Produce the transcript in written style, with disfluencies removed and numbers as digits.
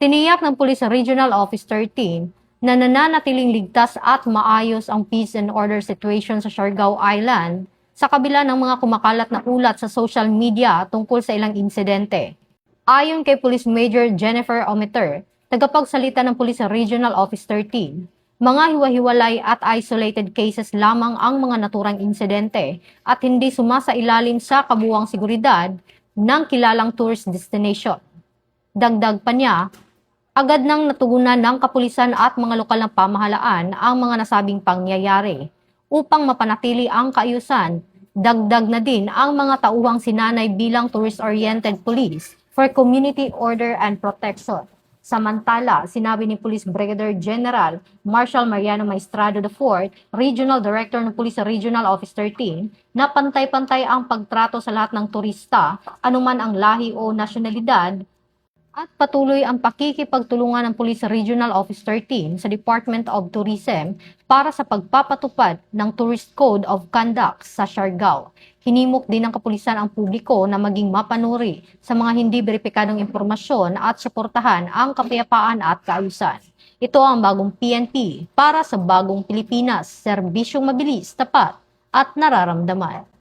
Tiniyak ng Police Regional Office 13 na nananatiling ligtas at maayos ang peace and order situation sa Siargao Island sa kabila ng mga kumakalat na ulat sa social media tungkol sa ilang insidente. Ayon kay Police Major Jennifer Ometer, tagapagsalita ng Police Regional Office 13, mga hiwa-hiwalay at isolated cases lamang ang mga naturang insidente at hindi sumasailalim sa kabuuang seguridad ng kilalang tourist destination. Dagdag pa niya, agad nang natugunan ng kapulisan at mga lokal na pamahalaan ang mga nasabing pangyayari upang mapanatili ang kaayusan. Dagdag na din ang mga tauhang sinanay bilang tourist-oriented police for community order and protection. Samantala, sinabi ni Police Brigadier General Marshal Mariano Maestrado IV, Regional Director ng Police Regional Office 13, na pantay-pantay ang pagtrato sa lahat ng turista, anuman ang lahi o nasyonalidad, at patuloy ang pakikipagtulungan ng Police Regional Office 13 sa Department of Tourism para sa pagpapatupad ng Tourist Code of Conduct sa Siargao. Hinimok din ng kapulisan ang publiko na maging mapanuri sa mga hindi beripikadong impormasyon at suportahan ang kapayapaan at kaayusan. Ito ang bagong PNP para sa bagong Pilipinas, serbisyong mabilis, tapat at nararamdaman.